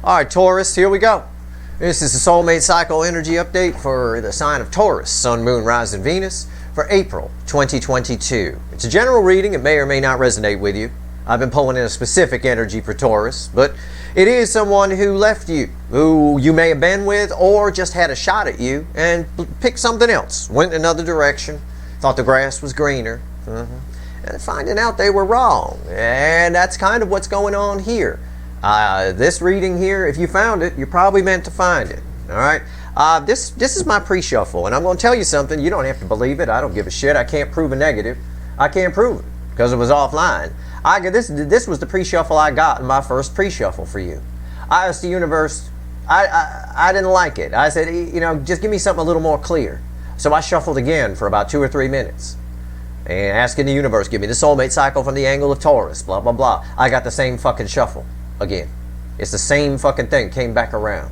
All right, Taurus, here we go. This is the soulmate cycle energy update for the sign of Taurus, Sun, Moon, Rising, Venus for April 2022. It's a general reading. It may or may not resonate with you. I've been pulling in a specific energy for Taurus, but it is someone who left you, who you may have been with, or just had a shot at you and picked something else, went in another direction, thought the grass was greener, and finding out they were wrong. And that's kind of what's going on here. This reading here, if you found it, you're probably meant to find it. All right. This is my pre-shuffle, and I'm going to tell you something. You don't have to believe it. I don't give a shit. I can't prove a negative. I can't prove it because it was offline. This was the pre-shuffle I got in my first pre-shuffle for you. I asked the universe. I didn't like it. I said, you know, just give me something a little more clear. So I shuffled again for about 2 or 3 minutes, and asking the universe, give me the soulmate cycle from the angle of Taurus. Blah blah blah. I got the same fucking shuffle. Again, it's the same fucking thing, came back around.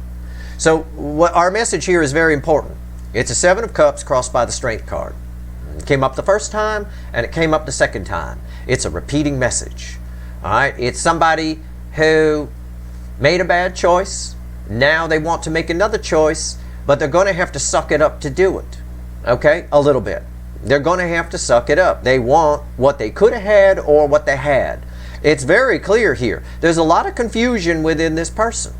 So what our message here is very important. It's a 7 of Cups crossed by the Strength card. It came up the first time and it came up the second time. It's a repeating message. All right, it's somebody who made a bad choice. Now they want to make another choice, but they're going to have to suck it up to do it. Okay, a little bit. They're going to have to suck it up. They want what they could have had or what they had. It's very clear here. There's a lot of confusion within this person.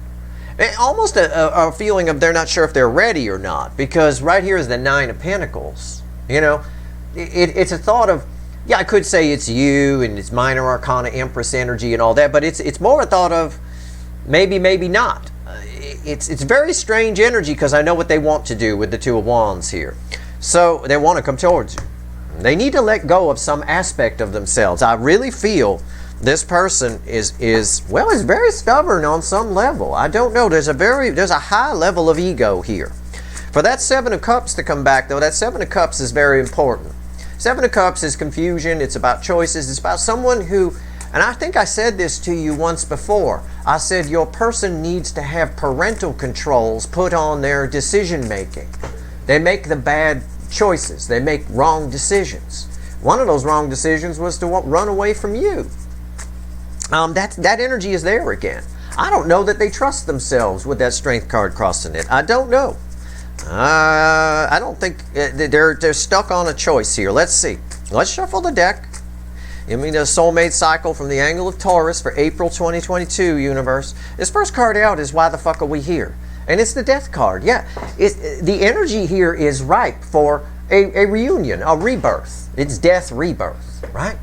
Almost a feeling of they're not sure if they're ready or not, because right here is the 9 of Pentacles. You know, it's a thought of, yeah, I could say it's you and it's minor arcana, Empress energy and all that, but it's more a thought of maybe, maybe not. It's very strange energy because I know what they want to do with the 2 of Wands here. So they want to come towards you. They need to let go of some aspect of themselves. I really feel this person is very stubborn on some level. I don't know. There's a high level of ego here. For that 7 of Cups to come back, though, that 7 of Cups is very important. 7 of Cups is confusion. It's about choices. It's about someone who, and I think I said this to you once before. I said your person needs to have parental controls put on their decision making. They make the bad choices. They make wrong decisions. One of those wrong decisions was to run away from you. That energy is there again. I don't know that they trust themselves with that Strength card crossing it. I don't know. I don't think they're stuck on a choice here. Let's see. Let's shuffle the deck. Give me the soulmate cycle from the angle of Taurus for April 2022, universe. This first card out is why the fuck are we here? And it's the Death card. Yeah, the energy here is ripe for a reunion, a rebirth. It's death rebirth, right?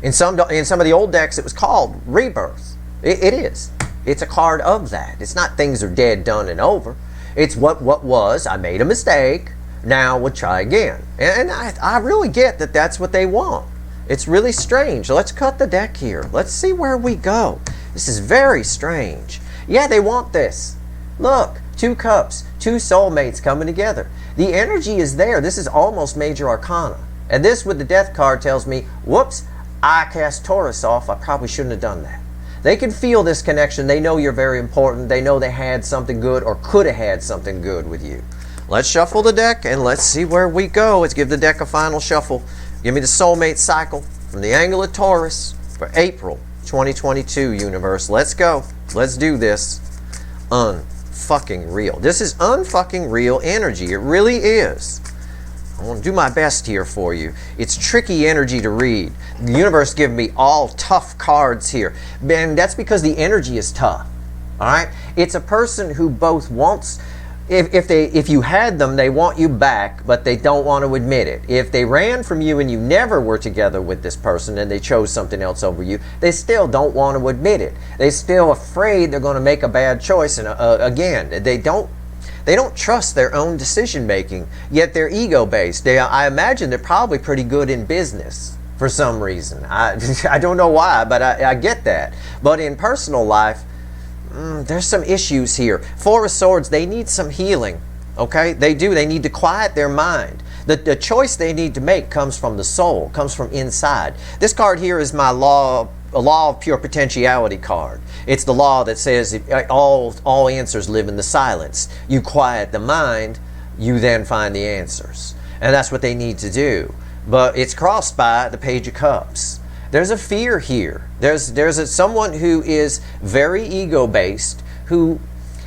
In some of the old decks, it was called Rebirth. It is. It's a card of that. It's not things are dead, done, and over. It's what was. I made a mistake. Now we'll try again. And I really get that that's what they want. It's really strange. Let's cut the deck here. Let's see where we go. This is very strange. Yeah, they want this. Look, 2 cups, 2 soulmates coming together. The energy is there. This is almost major arcana. And this with the Death card tells me, whoops, I cast Taurus off. I probably shouldn't have done that. They can feel this connection. They know you're very important. They know they had something good or could have had something good with you. Let's shuffle the deck and let's see where we go. Let's give the deck a final shuffle. Give me the soulmate cycle from the angle of Taurus for April 2022, universe. Let's go. Let's do this. Unfucking real. This is unfucking real energy. It really is. I want to do my best here for you. It's tricky energy to read. The universe give me all tough cards here. And that's because the energy is tough. All right? It's a person who both wants, if you had them, they want you back, but they don't want to admit it. If they ran from you and you never were together with this person and they chose something else over you, they still don't want to admit it. They're still afraid they're going to make a bad choice. And again, they don't trust their own decision making, yet they're ego-based. I imagine they're probably pretty good in business for some reason. I don't know why, but I get that. But in personal life, there's some issues here. 4 of Swords, they need some healing. Okay? They do. They need to quiet their mind. The choice they need to make comes from the soul, comes from inside. This card here is my law of pure potentiality card. It's the law that says all answers live in the silence. You quiet the mind, you then find the answers. And that's what they need to do. But it's crossed by the Page of Cups. There's a fear here. There's someone who is very ego-based, who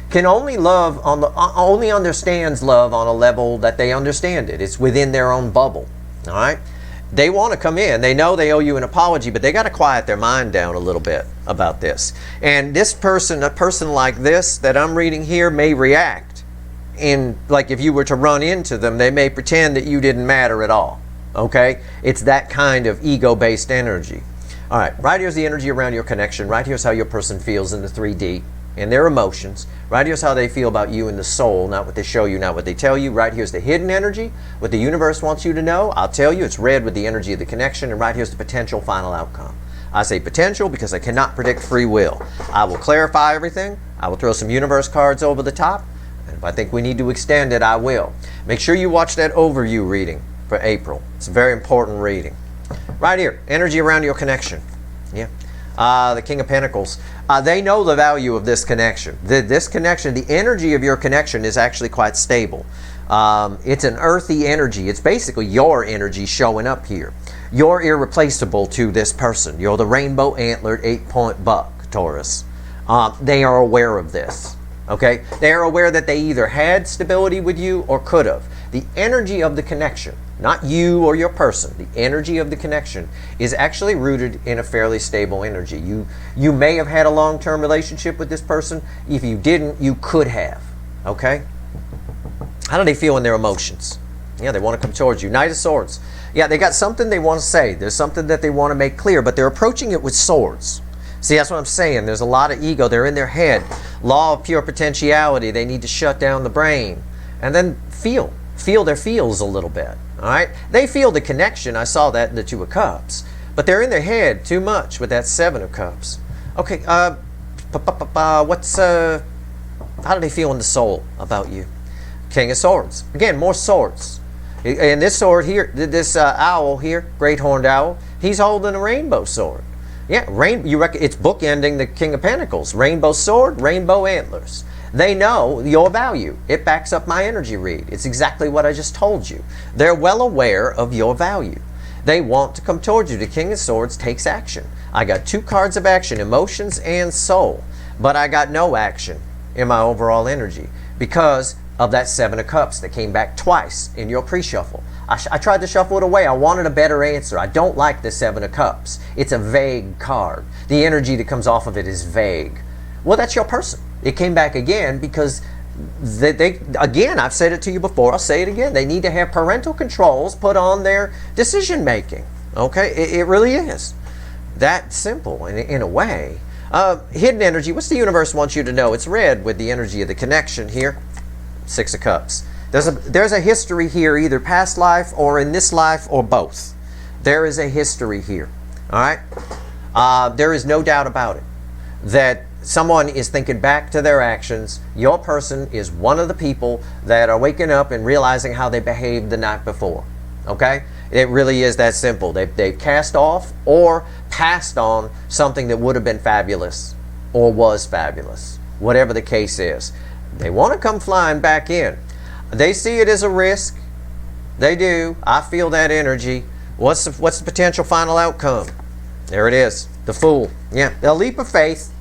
can only love on the only understands love on a level that they understand it. It's within their own bubble. All right. They want to come in. They know they owe you an apology, but they got to quiet their mind down a little bit about this. And this person, a person like this that I'm reading here, may react in, like if you were to run into them, they may pretend that you didn't matter at all. Okay? It's that kind of ego-based energy. All right, right here's the energy around your connection. Right here's how your person feels in the 3D and their emotions. Right here's how they feel about you in the soul, not what they show you, not what they tell you. Right here's the hidden energy, what the universe wants you to know. I'll tell you, it's red with the energy of the connection, and right here's the potential final outcome. I say potential because I cannot predict free will. I will clarify everything. I will throw some universe cards over the top, and if I think we need to extend it, I will. Make sure you watch that overview reading for April. It's a very important reading. Right here, energy around your connection. Yeah. The King of Pentacles. They know the value of this connection. This connection, the energy of your connection is actually quite stable. It's an earthy energy. It's basically your energy showing up here. You're irreplaceable to this person. You're the rainbow antlered 8-point buck, Taurus. They are aware of this. Okay? They are aware that they either had stability with you or could have. The energy of the connection, not you or your person, the energy of the connection is actually rooted in a fairly stable energy. You may have had a long-term relationship with this person. If you didn't, you could have. Okay? How do they feel in their emotions? Yeah, they want to come towards you. Knight of Swords. Yeah, they got something they want to say. There's something that they want to make clear, but they're approaching it with swords. See, that's what I'm saying. There's a lot of ego. They're in their head. Law of pure potentiality. They need to shut down the brain. And then feel their feels a little bit. All right? They feel the connection. I saw that in the Two of Cups. But they're in their head too much with that Seven of Cups. Okay, how do they feel in the soul about you? King of Swords. Again, more swords. And this sword here, this owl here, great horned owl, he's holding a rainbow sword. Yeah, it's bookending the King of Pentacles. Rainbow sword, rainbow antlers. They know your value. It backs up my energy read. It's exactly what I just told you. They're well aware of your value. They want to come towards you. The King of Swords takes action. I got 2 cards of action, emotions and soul. But I got no action in my overall energy because of that Seven of Cups that came back twice in your pre-shuffle. I tried to shuffle it away. I wanted a better answer. I don't like the Seven of Cups. It's a vague card. The energy that comes off of it is vague. Well, that's your person. It came back again because again, I've said it to you before, I'll say it again. They need to have parental controls put on their decision making. Okay? It really is that simple in a way. Hidden energy, what's the universe wants you to know? It's red with the energy of the connection here. 6 of Cups. There's a history here, either past life or in this life or both. There is a history here. All right? There is no doubt about it that someone is thinking back to their actions. Your person is one of the people that are waking up and realizing how they behaved the night before. Okay? It really is that simple. They've cast off or passed on something that would have been fabulous or was fabulous. Whatever the case is. They want to come flying back in. They see it as a risk. They do. I feel that energy. What's the potential final outcome? There it is. The Fool. Yeah. A leap of faith.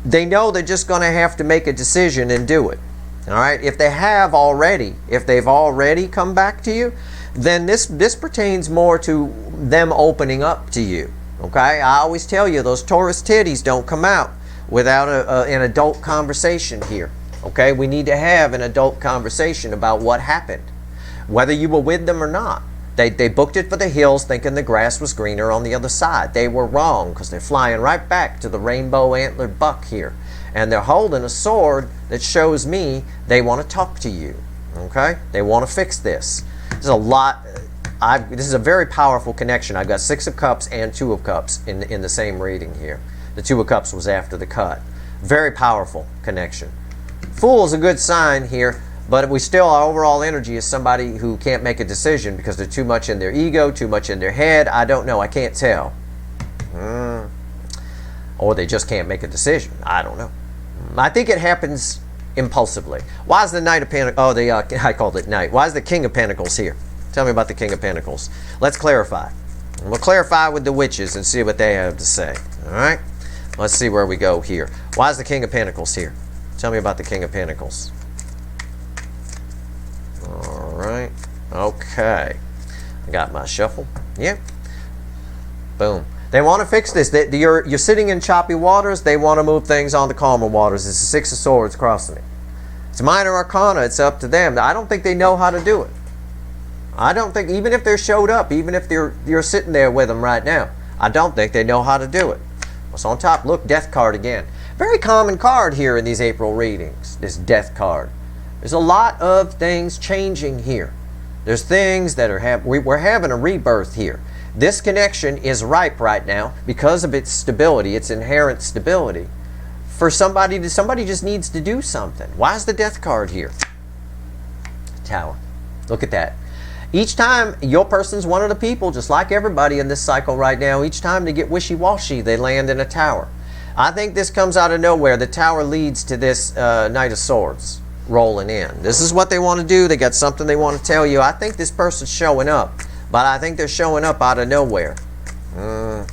They know they're just going to have to make a decision and do it. All right? If they've already come back to you, then this pertains more to them opening up to you. Okay? I always tell you, those Taurus titties don't come out without an adult conversation here. Okay? We need to have an adult conversation about what happened, whether you were with them or not. They booked it for the hills thinking the grass was greener on the other side. They were wrong because they're flying right back to the rainbow antlered buck here. And they're holding a sword that shows me they want to talk to you. Okay? They want to fix this. There's a lot. This is a very powerful connection. I've got 6 of Cups and 2 of Cups in the same reading here. The 2 of Cups was after the cut. Very powerful connection. Fool is a good sign here, but our overall energy is somebody who can't make a decision because they're too much in their ego, too much in their head. I don't know. I can't tell. Or they just can't make a decision. I don't know. I think it happens impulsively. Why is the Knight of Pentacles? I called it Knight. Why is the King of Pentacles here? Tell me about the King of Pentacles. Let's clarify. We'll clarify with the witches and see what they have to say. All right? Let's see where we go here. Why is the King of Pentacles here? Tell me about the King of Pentacles. All right. Okay. I got my shuffle. Yeah. Boom. They want to fix this. You're sitting in choppy waters. They want to move things on to calmer waters. It's the Six of Swords crossing it. It's minor arcana. It's up to them. I don't think they know how to do it. I don't think, even if they're showed up, even if you're sitting there with them right now, I don't think they know how to do it. What's on top? Look, Death card again. Very common card here in these April readings, this Death card. There's a lot of things changing here. There's things that are we're having a rebirth here. This connection is ripe right now because of its stability, its inherent stability. For somebody just needs to do something. Why is the Death card here? Tower. Look at that. Each time your person's one of the people, just like everybody in this cycle right now, each time they get wishy-washy, they land in a tower. I think this comes out of nowhere. The tower leads to this Knight of Swords rolling in. This is what they want to do. They got something they want to tell you. I think this person's showing up, but I think they're showing up out of nowhere. And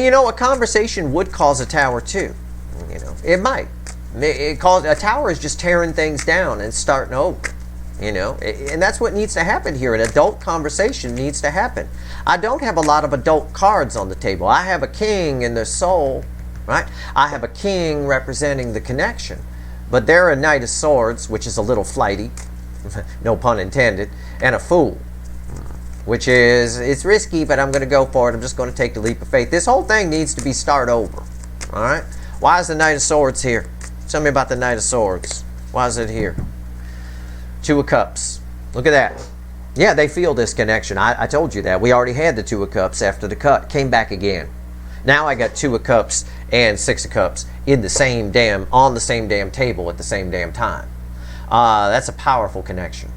you know, a conversation would cause a tower too. You know, it might. A tower is just tearing things down and starting over, you know, and that's what needs to happen here. An adult conversation needs to happen. I don't have a lot of adult cards on the table. I have a king in the soul, right? I have a king representing the connection, but they're a Knight of Swords, which is a little flighty, no pun intended, and a Fool, which is, it's risky, but I'm going to go for it. I'm just going to take the leap of faith. This whole thing needs to be start over, all right? Why is the Knight of Swords here? Tell me about the Knight of Swords. Why is it here? Two of Cups. Look at that. Yeah, they feel this connection. I told you that. We already had the Two of Cups after the cut. Came back again. Now I got Two of Cups and Six of Cups in the same damn, on the same damn table at the same damn time. That's a powerful connection.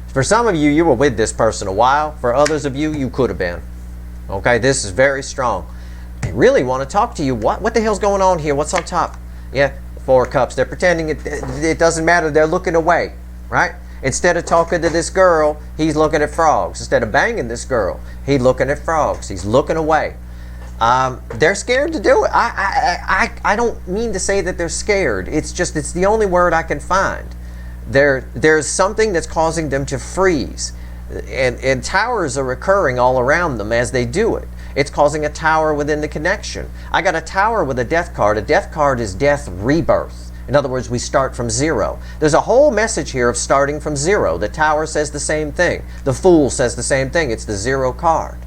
For some of you, you were with this person a while. For others of you, you could have been. Okay, this is very strong. They really want to talk to you. What the hell's going on here? What's on top? Yeah. Four of Cups. They're pretending it doesn't matter. They're looking away, right? Instead of talking to this girl, he's looking at frogs. Instead of banging this girl, he's looking at frogs. He's looking away. They're scared to do it. I don't mean to say that they're scared. It's just, it's the only word I can find. There's something that's causing them to freeze. And towers are occurring all around them as they do it. It's causing a tower within the connection. I got a tower with a Death card. A Death card is death rebirth. In other words, we start from zero. There's a whole message here of starting from zero. The tower says the same thing. The Fool says the same thing. It's the zero card.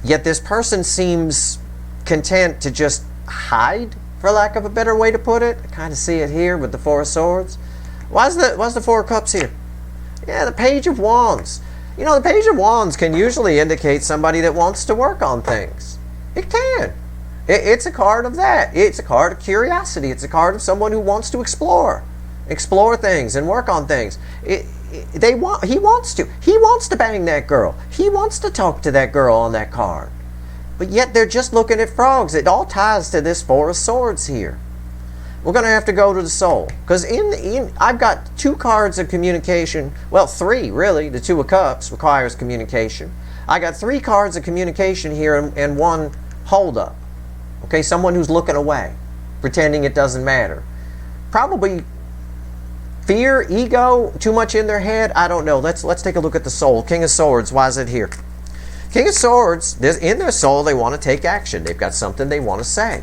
Yet this person seems content to just hide, for lack of a better way to put it. I kind of see it here with the Four of Swords. Why's the Four of Cups here? Yeah, the Page of Wands. You know, the Page of Wands can usually indicate somebody that wants to work on things. It can. It's a card of that. It's a card of curiosity. It's a card of someone who wants to explore things and work on things. He wants to bang that girl. He wants to talk to that girl on that card. But yet they're just looking at frogs. It all ties to this Four of Swords here. We're going to have to go to the soul. Because I've got two cards of communication. Well, three, really. The Two of Cups requires communication. I got three cards of communication here and one hold-up. Okay, someone who's looking away, pretending it doesn't matter. Probably fear, ego, too much in their head. I don't know. Let's take a look at the soul. King of Swords, why is it here? King of Swords, in their soul, they want to take action. They've got something they want to say.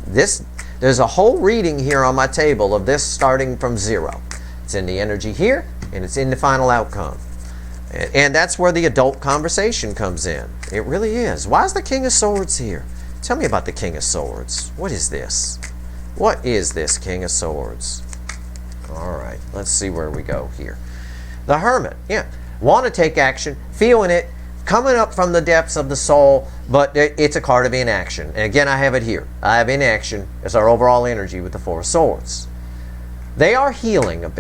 There's a whole reading here on my table of this starting from zero. It's in the energy here, and it's in the final outcome. And that's where the adult conversation comes in. It really is. Why is the King of Swords here? Tell me about the King of Swords. What is this? What is this King of Swords? All right, let's see where we go here. The Hermit, yeah. Want to take action, feeling it, coming up from the depths of the soul, but it's a card of inaction. And again, I have it here. I have inaction as our overall energy with the Four of Swords. They are healing a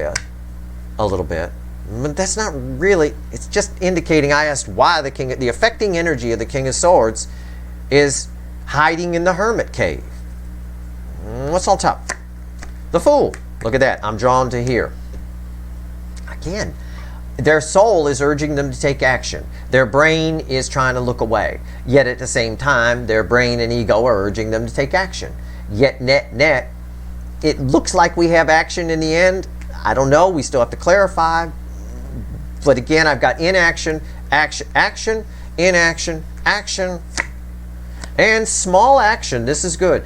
little bit, but that's not really, it's just indicating, I asked why the affecting energy of the King of Swords is hiding in the Hermit cave. What's on top? The Fool. Look at that. I'm drawn to here. Again, their soul is urging them to take action. Their brain is trying to look away. Yet at the same time, their brain and ego are urging them to take action. Yet net, it looks like we have action in the end. I don't know. We still have to clarify. But again, I've got inaction, action, action, inaction, action, and small action. This is good.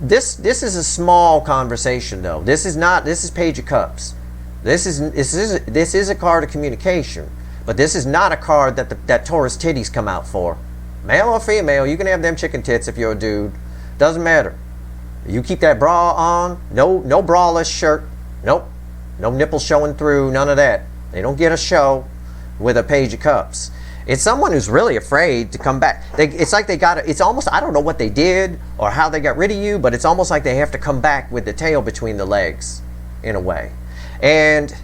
This is a small conversation, though. This is Page of Cups. This is a card of communication, but this is not a card that Taurus titties come out for. Male or female, you can have them chicken tits if you're a dude. Doesn't matter. You keep that bra on. No braless shirt. Nope. No nipples showing through. None of that. They don't get a show with a Page of Cups. It's someone who's really afraid to come back. It's like they got. It's almost, I don't know what they did or how they got rid of you, but it's almost like they have to come back with the tail between the legs, in a way. And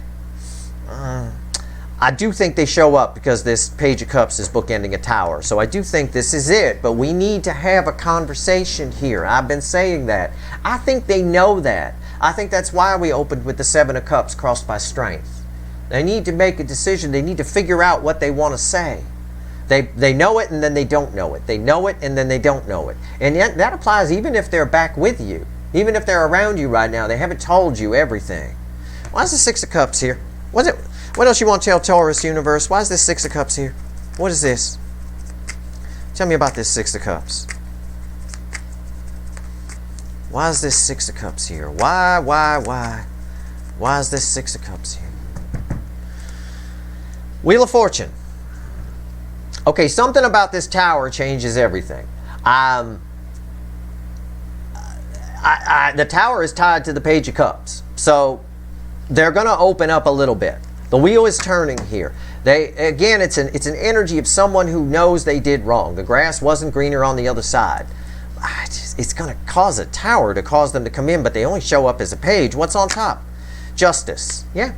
I do think they show up because this Page of Cups is bookending a tower. So I do think this is it, but we need to have a conversation here. I've been saying that. I think they know that. I think that's why we opened with the Seven of Cups crossed by strength. They need to make a decision. They need to figure out what they want to say. They know it and then they don't know it. They know it and then they don't know it. And yet that applies even if they're back with you. Even if they're around you right now, they haven't told you everything. Why is the Six of Cups here? What else you want to tell Taurus universe? Why is this Six of Cups here? What is this? Tell me about this Six of Cups. Why is this Six of Cups here? Why? Why is this Six of Cups here? Wheel of Fortune. Okay, something about this tower changes everything. The tower is tied to the Page of Cups. So they're going to open up a little bit. The wheel is turning here. Again, it's an energy of someone who knows they did wrong. The grass wasn't greener on the other side. It's going to cause a tower to cause them to come in, but they only show up as a page. What's on top? Justice. Yeah.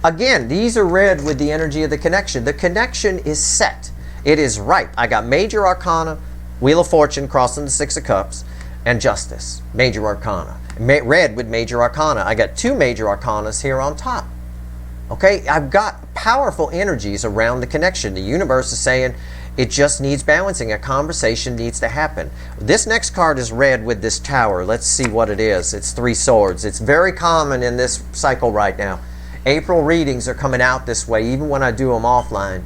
Again, these are read with the energy of the connection. The connection is set. It is ripe. I got Major Arcana, Wheel of Fortune crossing the Six of Cups, and Justice, Major Arcana. Read with Major Arcana. I got two Major Arcanas here on top. Okay, I've got powerful energies around the connection. The universe is saying it just needs balancing. A conversation needs to happen. This next card is read with this tower. Let's see what it is. It's Three Swords. It's very common in this cycle right now. April readings are coming out this way, even when I do them offline.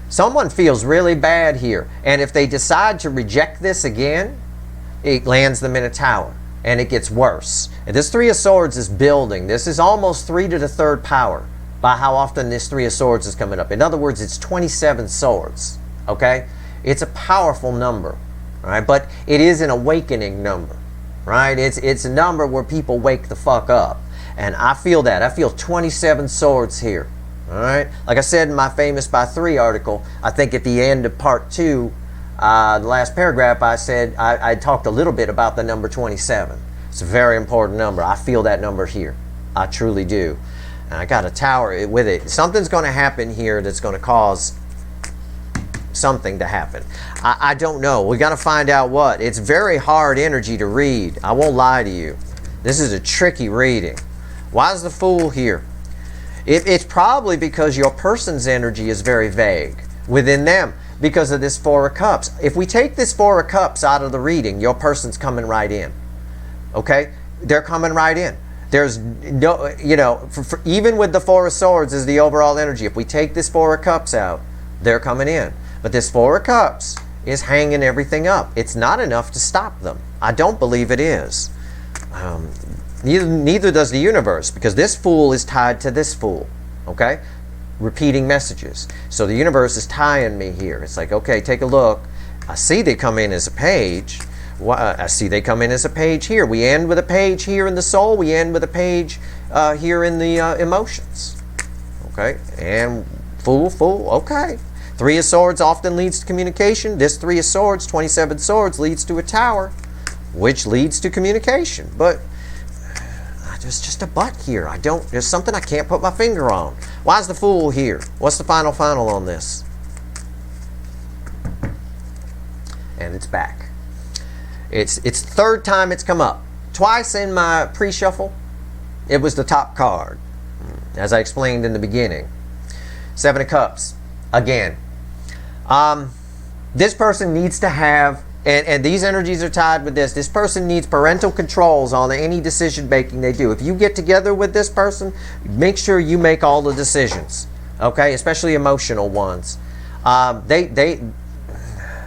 Someone feels really bad here. And if they decide to reject this again, it lands them in a tower. And it gets worse. And this Three of Swords is building. This is almost 3 to the 3rd power by how often this Three of Swords is coming up. In other words, it's 27 swords. Okay? It's a powerful number. Right? But it is an awakening number. Right? It's a number where people wake the fuck up. And I feel that. I feel 27 swords here. All right? Like I said in my Famous by 3 article, I think at the end of part 2, the last paragraph, I said I talked a little bit about the number 27. It's a very important number. I feel that number here. I truly do. And I got a tower with it. Something's going to happen here that's going to cause something to happen. I don't know. We got to find out what. It's very hard energy to read. I won't lie to you. This is a tricky reading. Why is the Fool here? It's probably because your person's energy is very vague within them. Because of this Four of Cups. If we take this Four of Cups out of the reading, your person's coming right in. Okay? They're coming right in. There's no, even with the Four of Swords is the overall energy. If we take this Four of Cups out, they're coming in. But this Four of Cups is hanging everything up. It's not enough to stop them. I don't believe it is. Neither does the universe, because this Fool is tied to this Fool. Okay? Repeating messages. So the universe is tying me here. It's like, okay, take a look. I see they come in as a page. I see they come in as a page here. We end with a page here in the soul. We end with a page here in the emotions. Okay, and Fool, okay. Three of Swords often leads to communication. This Three of Swords, 27 swords, leads to a tower, which leads to communication. But there's just a but here. There's something I can't put my finger on. Why is the Fool here? What's the final on this? And it's back. It's the 3rd time it's come up. Twice in my pre-shuffle, it was the top card. As I explained in the beginning. Seven of Cups. Again. This person needs to have, and these energies are tied with this person needs parental controls on any decision making they do. If you get together with this person, make sure you make all the decisions, okay, especially emotional ones. They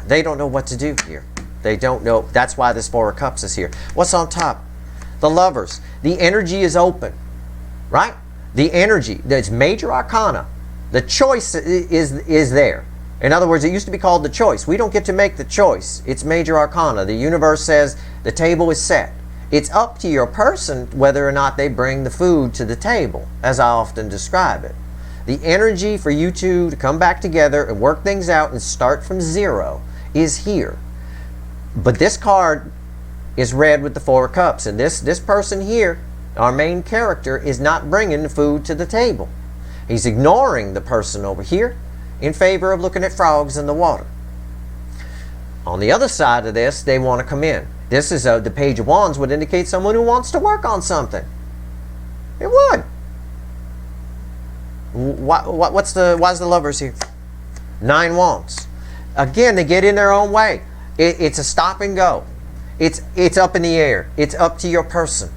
don't know what to do here. They don't know. That's why this Four of Cups is here. What's on top? The Lovers. The energy is open, right? The energy, that's major arcana. The choice is there. In other words, it used to be called the choice. We don't get to make the choice. It's major arcana. The universe says the table is set. It's up to your person whether or not they bring the food to the table, as I often describe it. The energy for you two to come back together and work things out and start from zero is here. But this card is red with the Four of Cups. And this person here, our main character, is not bringing the food to the table. He's ignoring the person over here in favor of looking at frogs in the water. On the other side of this, they want to come in. This is the Page of Wands would indicate someone who wants to work on something. It would. Why's the Lovers here? Nine Wands. Again, they get in their own way. It's a stop and go. It's up in the air. It's up to your person.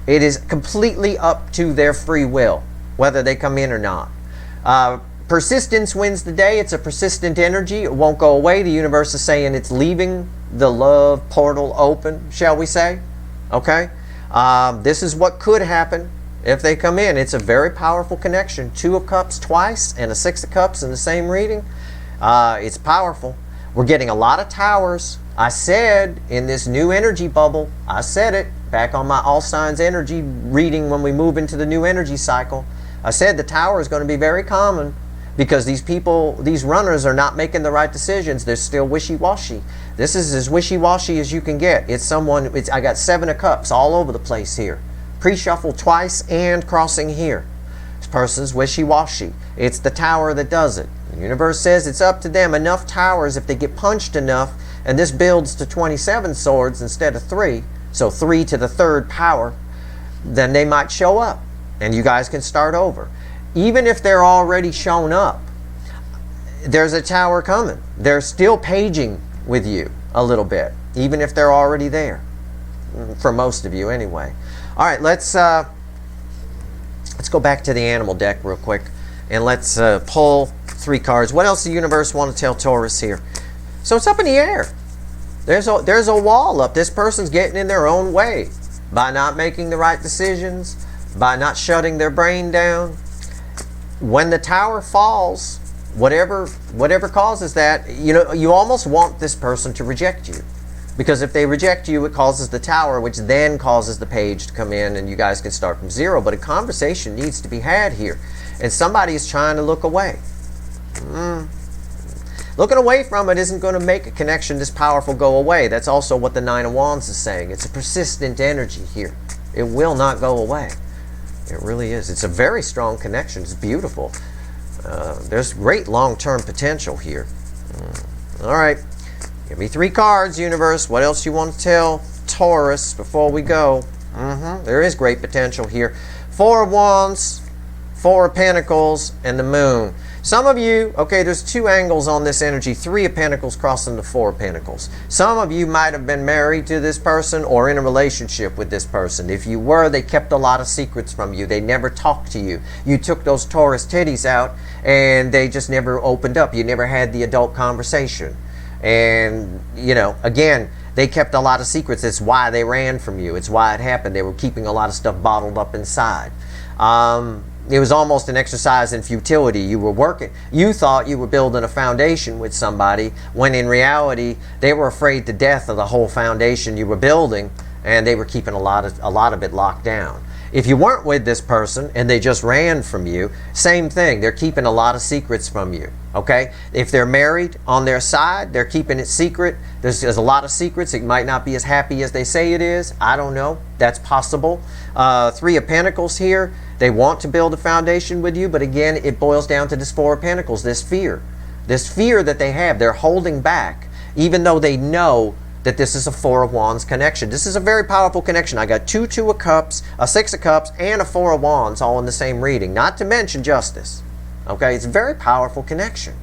It is completely up to their free will, whether they come in or not. Persistence wins the day. It's a persistent energy. It won't go away. The universe is saying it's leaving the love portal open, shall we say. Okay? This is what could happen if they come in. It's a very powerful connection. Two of Cups twice and a Six of Cups in the same reading. It's powerful. We're getting a lot of towers. I said in this new energy bubble, I said it back on my All Signs energy reading when we move into the new energy cycle. I said the tower is going to be very common because these people, these runners are not making the right decisions. They're still wishy-washy. This is as wishy-washy as you can get. It's someone, I got Seven of Cups all over the place here. Pre-shuffle twice and crossing here. This person's wishy-washy. It's the tower that does it. The universe says it's up to them. Enough towers, if they get punched enough, and this builds to 27 swords instead of 3, so 3 to the third power, then they might show up and you guys can start over. Even if they're already shown up, there's a tower coming. They're still paging with you a little bit, even if they're already there, for most of you anyway. All right, let's go back to the animal deck real quick and let's pull 3 cards. What else does the universe want to tell Taurus here? So it's up in the air. There's a wall up. This person's getting in their own way by not making the right decisions, by not shutting their brain down. When the tower falls, whatever causes that, you almost want this person to reject you. Because if they reject you, it causes the tower, which then causes the page to come in and you guys can start from zero. But a conversation needs to be had here. And somebody is trying to look away. Looking away from it isn't going to make a connection this powerful go away. That's also what the Nine of Wands is saying. It's a persistent energy here. It will not go away. It really is. It's a very strong connection. It's beautiful. There's great long-term potential here. All right. Give me 3 cards, universe. What else you want to tell Taurus before we go? There is great potential here. 4 of Wands, 4 of Pentacles, and the Moon. Some of you, okay, there's 2 angles on this energy. 3 of Pentacles crossing the 4 of Pentacles. Some of you might have been married to this person or in a relationship with this person. If you were, they kept a lot of secrets from you. They never talked to you. You took those Taurus titties out and they just never opened up. You never had the adult conversation. And, again, they kept a lot of secrets. It's why they ran from you. It's why it happened. They were keeping a lot of stuff bottled up inside. It was almost an exercise in futility. You were working. You thought you were building a foundation with somebody, when in reality, they were afraid to death of the whole foundation you were building, and they were keeping a lot of it locked down. If you weren't with this person and they just ran from you, same thing. They're keeping a lot of secrets from you. Okay? If they're married on their side, they're keeping it secret. There's a lot of secrets. It might not be as happy as they say it is. I don't know. That's possible. 3 of Pentacles here. They want to build a foundation with you, but again, it boils down to this 4 of Pentacles, this fear. This fear that they have. They're holding back, even though they know that this is a 4 of Wands connection. This is a very powerful connection. I got 2 of Cups, a 6 of Cups, and a 4 of Wands all in the same reading. Not to mention Justice. Okay, it's a very powerful connection.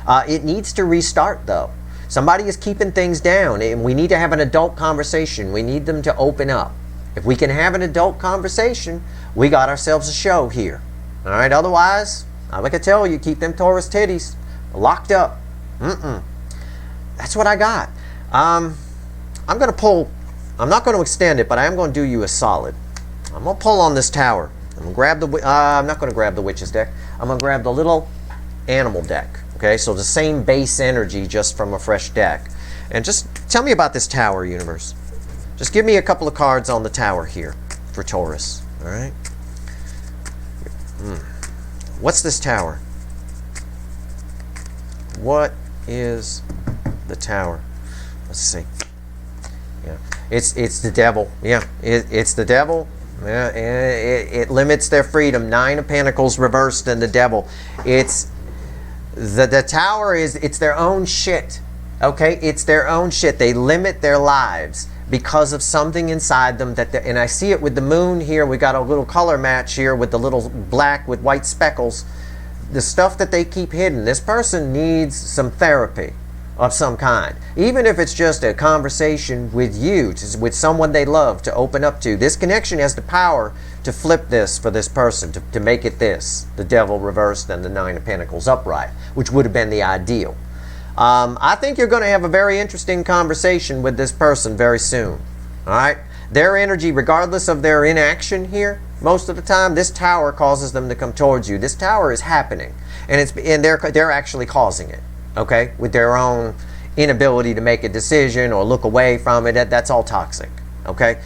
It needs to restart though. Somebody is keeping things down, and we need to have an adult conversation. We need them to open up. If we can have an adult conversation, we got ourselves a show here. All right, otherwise, like I tell you, keep them Taurus titties locked up. That's what I got. I'm going to pull. I'm not going to extend it, but I am going to do you a solid. I'm going to pull on this tower. I'm going to grab the. I'm not going to grab the witch's deck. I'm going to grab the little animal deck. Okay, so the same base energy, just from a fresh deck. And just tell me about this tower, universe. Just give me a couple of cards on the tower here for Taurus. All right. What's this tower? What is the tower? Let's see. Yeah, it's the devil. Yeah, it's the devil. Yeah, it limits their freedom. 9 of Pentacles reversed and the devil. It's the tower is, it's their own shit. Okay, it's their own shit. They limit their lives because of something inside them and I see it with the moon here. We got a little color match here with the little black with white speckles. The stuff that they keep hidden. This person needs some therapy of some kind. Even if it's just a conversation with you, with someone they love to open up to. This connection has the power to flip this for this person, to make it this. The devil reversed and the 9 of Pentacles upright, which would have been the ideal. I think you're going to have a very interesting conversation with this person very soon. All right? Their energy, regardless of their inaction here, most of the time, this tower causes them to come towards you. This tower is happening, and they're actually causing it. Okay, with their own inability to make a decision or look away from it. That's all toxic. Okay,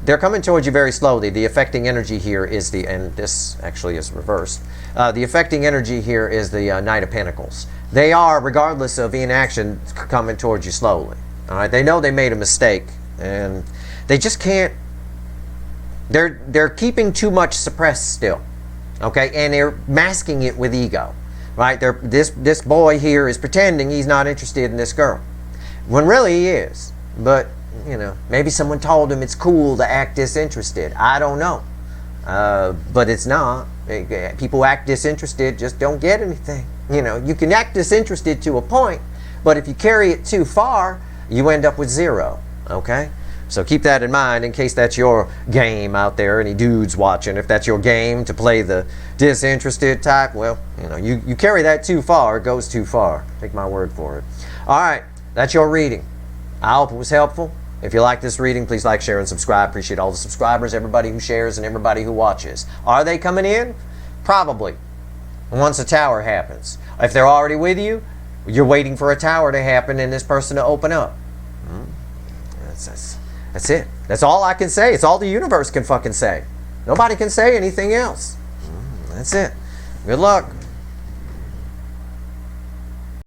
they're coming towards you very slowly. The affecting energy here is and this actually is reversed. The affecting energy here is the Knight of Pentacles. They are, regardless of inaction, coming towards you slowly. All right, they know they made a mistake, and they just can't. They're keeping too much suppressed still. Okay, and they're masking it with ego. Right, this boy here is pretending he's not interested in this girl, when really he is. But you know, maybe someone told him it's cool to act disinterested. I don't know, but it's not. People act disinterested, just don't get anything. You know, you can act disinterested to a point, but if you carry it too far, you end up with 0. Okay. So keep that in mind in case that's your game out there, any dudes watching. If that's your game to play the disinterested type, well, you know, you carry that too far, it goes too far. Take my word for it. All right, that's your reading. I hope it was helpful. If you like this reading, please like, share, and subscribe. Appreciate all the subscribers, everybody who shares, and everybody who watches. Are they coming in? Probably. Once a tower happens. If they're already with you, you're waiting for a tower to happen and this person to open up. That's it. That's all I can say. It's all the universe can fucking say. Nobody can say anything else. That's it. Good luck.